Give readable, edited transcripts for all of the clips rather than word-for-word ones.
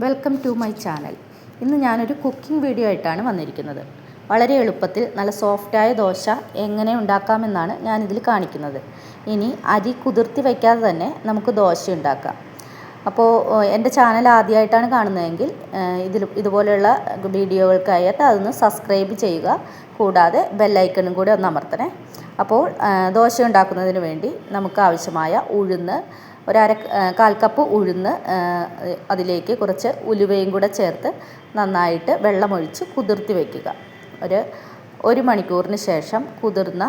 Welcome to my channel. ഇന്ന് ഞാനൊരു cooking video ആയിട്ടാണ് വന്നിരിക്കുന്നത്. വളരെ എളുപ്പത്തിൽ നല്ല സോഫ്റ്റായ ദോശ എങ്ങനെ ഉണ്ടാക്കാമെന്നാണ് ഞാനിതിൽ കാണിക്കുന്നത്. ഇനി അരി കുതിർത്തി വയ്ക്കാതെ തന്നെ നമുക്ക് ദോശ ഉണ്ടാക്കാം. അപ്പോൾ എൻ്റെ ചാനൽ ആദ്യമായിട്ടാണ് കാണുന്നതെങ്കിൽ ഇതുപോലെയുള്ള വീഡിയോകൾക്കായിട്ട് അതൊന്ന് സബ്സ്ക്രൈബ് ചെയ്യുക. കൂടാതെ ബെല്ലൈക്കണും കൂടെ ഒന്ന് അമർത്തണേ. അപ്പോൾ ദോശ ഉണ്ടാക്കുന്നതിന് വേണ്ടി നമുക്ക് ആവശ്യമായ ഉഴുന്ന്, കാൽ കപ്പ് ഉഴുന്ന്, അതിലേക്ക് കുറച്ച് ഉലുവയും കൂടെ ചേർത്ത് നന്നായിട്ട് വെള്ളമൊഴിച്ച് കുതിർത്തി വയ്ക്കുക. ഒരു മണിക്കൂറിന് ശേഷം കുതിർന്ന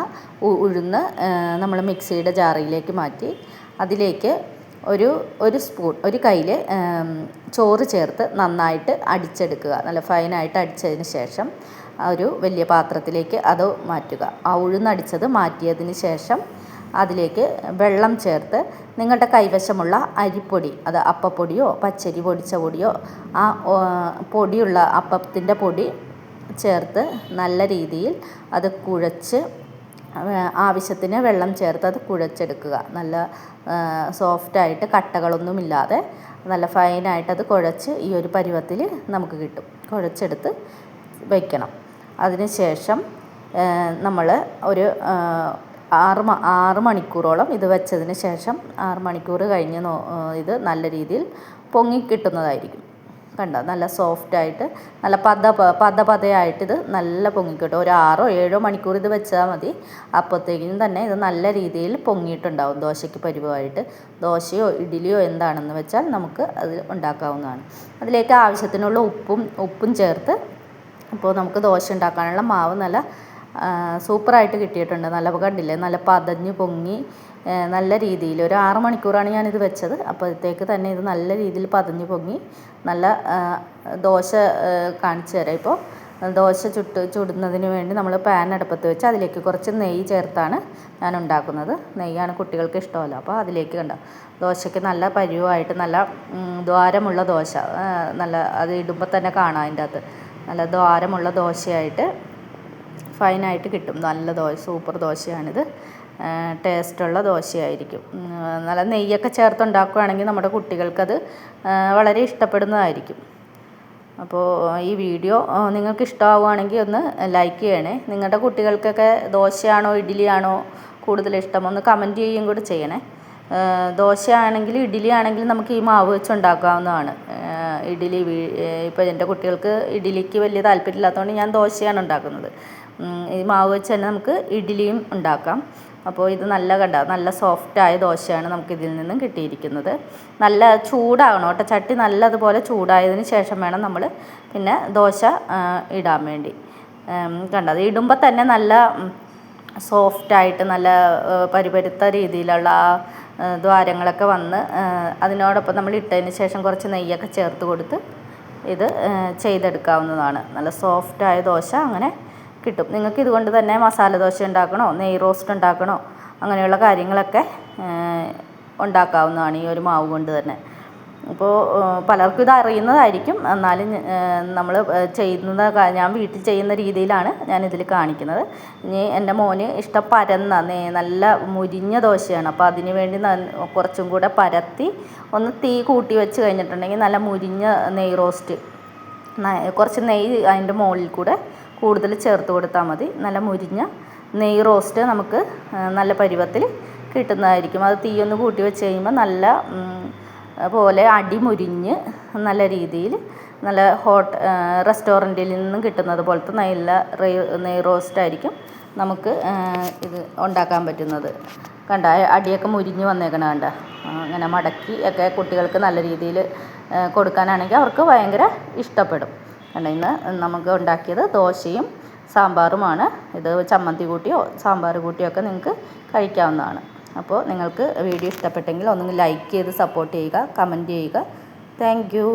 ഉഴുന്ന് നമ്മൾ മിക്സിയുടെ ജാറിലേക്ക് മാറ്റി അതിലേക്ക് ഒരു സ്പൂൺ, ഒരു കയ്യിൽ ചോറ് ചേർത്ത് നന്നായിട്ട് അടിച്ചെടുക്കുക. നല്ല ഫൈനായിട്ട് അടിച്ചതിന് ശേഷം ഒരു വലിയ പാത്രത്തിലേക്ക് അത് മാറ്റുക. ആ ഉഴുന്നടിച്ചത് മാറ്റിയതിന് ശേഷം അതിലേക്ക് വെള്ളം ചേർത്ത് നിങ്ങളുടെ കൈവശമുള്ള അരിപ്പൊടി, അത് അപ്പപ്പൊടിയോ പച്ചരി പൊടിച്ച പൊടിയോ ആ പൊടിയുള്ള അപ്പത്തിൻ്റെ പൊടി ചേർത്ത് നല്ല രീതിയിൽ അത് കുഴച്ച്, ആവശ്യത്തിന് വെള്ളം ചേർത്ത് അത് കുഴച്ചെടുക്കുക. നല്ല സോഫ്റ്റായിട്ട് കട്ടകളൊന്നുമില്ലാതെ നല്ല ഫൈനായിട്ട് അത് കുഴച്ച് ഈ ഒരു പരുവത്തിൽ നമുക്ക് കിട്ടും. കുഴച്ചെടുത്ത് വയ്ക്കണം. അതിന് ശേഷം നമ്മൾ ഒരു 6 മണിക്കൂറോളം ഇത് വെച്ചതിന് ശേഷം 6 മണിക്കൂർ കഴിഞ്ഞ് ഇത് നല്ല രീതിയിൽ പൊങ്ങിക്കിട്ടുന്നതായിരിക്കും. കണ്ടോ, നല്ല സോഫ്റ്റായിട്ട് നല്ല പതയായിട്ട് ഇത് നല്ല പൊങ്ങിക്കിട്ടും. ഒരു 6-7 മണിക്കൂർ ഇത് വെച്ചാൽ മതി. അപ്പോഴത്തേക്കും തന്നെ ഇത് നല്ല രീതിയിൽ പൊങ്ങിയിട്ടുണ്ടാവും. ദോശയ്ക്ക് പരുവമായിട്ട് ദോശയോ ഇഡ്ഡലിയോ എന്താണെന്ന് വെച്ചാൽ നമുക്ക് അത് ഉണ്ടാക്കാവുന്നതാണ്. അതിലേക്ക് ആവശ്യത്തിനുള്ള ഉപ്പും ചേർത്ത് ഇപ്പോൾ നമുക്ക് ദോശ ഉണ്ടാക്കാനുള്ള മാവ് നല്ല സൂപ്പറായിട്ട് കിട്ടിയിട്ടുണ്ട്. നല്ല കണ്ടില്ലേ, നല്ല പതഞ്ഞ് പൊങ്ങി നല്ല രീതിയിൽ ഒരു 6 മണിക്കൂറാണ് ഞാനിത് വെച്ചത്. അപ്പോഴത്തേക്ക് തന്നെ ഇത് നല്ല രീതിയിൽ പതഞ്ഞ് പൊങ്ങി നല്ല ദോശ കാണിച്ചു തരാം. ഇപ്പോൾ ദോശ ചുടുന്നതിന് വേണ്ടി നമ്മൾ പാൻ അടുപ്പത്ത് വെച്ച് അതിലേക്ക് കുറച്ച് നെയ്യ് ചേർത്താണ് ഞാൻ ഉണ്ടാക്കുന്നത്. നെയ്യാണ് കുട്ടികൾക്ക് ഇഷ്ടമല്ലോ. അപ്പോൾ അതിലേക്ക് കണ്ടോ, ദോശയ്ക്ക് നല്ല പരുവമായിട്ട് നല്ല ദ്വാരമുള്ള ദോശ, നല്ല അത് ഇടുമ്പോൾ തന്നെ കാണാം അതിൻ്റെ അകത്ത് നല്ല ദ്വാരമുള്ള ദോശയായിട്ട് ഫൈനായിട്ട് കിട്ടും. നല്ല സൂപ്പർ ദോശയാണിത്. ടേസ്റ്റുള്ള ദോശയായിരിക്കും. നല്ല നെയ്യൊക്കെ ചേർത്തുണ്ടാക്കുകയാണെങ്കിൽ നമ്മുടെ കുട്ടികൾക്കത് വളരെ ഇഷ്ടപ്പെടുന്നതായിരിക്കും. അപ്പോൾ ഈ വീഡിയോ നിങ്ങൾക്ക് ഇഷ്ടമാവുകയാണെങ്കിൽ ഒന്ന് ലൈക്ക് ചെയ്യണേ. നിങ്ങളുടെ കുട്ടികൾക്കൊക്കെ ദോശയാണോ ഇഡ്ഡലിയാണോ കൂടുതൽ ഇഷ്ടം ഒന്ന് കമൻറ്റ് ചെയ്യുകയും കൂടി ചെയ്യണേ. ദോശയാണെങ്കിൽ ഇഡ്ഡലി ആണെങ്കിൽ നമുക്ക് ഈ മാവ് വെച്ച് ഉണ്ടാക്കാവുന്നതാണ്. ഇഡ്ഡലി ഇപ്പോൾ എൻ്റെ കുട്ടികൾക്ക് ഇഡ്ഡലിക്ക് വലിയ താല്പര്യമില്ലാത്തതുകൊണ്ട് ഞാൻ ദോശയാണ് ഉണ്ടാക്കുന്നത്. ഈ മാവ് വെച്ച് തന്നെ നമുക്ക് ഇഡ്ഡലിയും ഉണ്ടാക്കാം. അപ്പോൾ ഇത് നല്ല സോഫ്റ്റായ ദോശയാണ് നമുക്ക് ഇതിൽ നിന്നും കിട്ടിയിരിക്കുന്നത്. നല്ല ചൂടാകണം കേട്ടോ, ചട്ടി നല്ലതുപോലെ ചൂടായതിന് ശേഷം വേണം നമ്മൾ പിന്നെ ദോശ ഇടാൻ വേണ്ടി. അത് ഇടുമ്പോൾ തന്നെ നല്ല സോഫ്റ്റായിട്ട് നല്ല പരുപരുത്ത രീതിയിലുള്ള ദ്വാരങ്ങളൊക്കെ വന്ന് അതിനോടൊപ്പം നമ്മൾ ഇട്ടതിന് ശേഷം കുറച്ച് നെയ്യൊക്കെ ചേർത്ത് കൊടുത്ത് ഇത് ചെയ്തെടുക്കാവുന്നതാണ്. നല്ല സോഫ്റ്റായ ദോശ അങ്ങനെ കിട്ടും. നിങ്ങൾക്ക് ഇതുകൊണ്ട് തന്നെ മസാല ദോശ ഉണ്ടാക്കണോ, നെയ് റോസ്റ്റ് ഉണ്ടാക്കണോ, അങ്ങനെയുള്ള കാര്യങ്ങളൊക്കെ ഉണ്ടാക്കാവുന്നതാണ് ഈ ഒരു മാവ് കൊണ്ട് തന്നെ. അപ്പോൾ പലർക്കും ഇത് അറിയുന്നതായിരിക്കും. എന്നാലും നമ്മൾ ഞാൻ വീട്ടിൽ ചെയ്യുന്ന രീതിയിലാണ് ഞാനിതിൽ കാണിക്കുന്നത്. ഇനി എൻ്റെ മോന് ഇഷ്ടം നല്ല മുരിഞ്ഞ ദോശയാണ്. അപ്പോൾ അതിന് വേണ്ടി കുറച്ചും കൂടെ പരത്തി ഒന്ന് തീ കൂട്ടി വെച്ച് കഴിഞ്ഞിട്ടുണ്ടെങ്കിൽ നല്ല മുരിഞ്ഞ നെയ് റോസ്റ്റ്, കുറച്ച് നെയ്യ് അതിൻ്റെ മുകളിൽ കൂടെ കൂടുതൽ ചേർത്ത് കൊടുത്താൽ മതി. നല്ല മുരിഞ്ഞ നെയ് റോസ്റ്റ് നമുക്ക് നല്ല പരുവത്തിൽ കിട്ടുന്നതായിരിക്കും. അത് തീയൊന്ന് കൂട്ടി വെച്ച് കഴിയുമ്പോൾ നല്ല പോലെ അടിമുരിഞ്ഞ് നല്ല രീതിയിൽ നല്ല റെസ്റ്റോറൻറ്റിൽ നിന്നും കിട്ടുന്നത് പോലത്തെ നെയ് റോസ്റ്റായിരിക്കും നമുക്ക് ഇത് ഉണ്ടാക്കാൻ പറ്റുന്നത്. അടിയൊക്കെ മുരിഞ്ഞ് വന്നേക്കണ അങ്ങനെ മടക്കി ഒക്കെ കുട്ടികൾക്ക് നല്ല രീതിയിൽ കൊടുക്കാനാണെങ്കിൽ അവർക്ക് ഭയങ്കര ഇഷ്ടപ്പെടും. ഇന്ന് നമുക്ക് ഉണ്ടാക്കിയത് ദോശയും സാമ്പാറുമാണ്. ഇത് ചമ്മന്തി കൂട്ടിയോ സാമ്പാർ കൂട്ടിയോ ഒക്കെ നിങ്ങൾക്ക് കഴിക്കാവുന്നതാണ്. അപ്പോൾ നിങ്ങൾക്ക് വീഡിയോ ഇഷ്ടപ്പെട്ടെങ്കിൽ ഒന്ന് ലൈക്ക് ചെയ്ത് സപ്പോർട്ട് ചെയ്യുക, കമൻറ്റ് ചെയ്യുക. Thank you.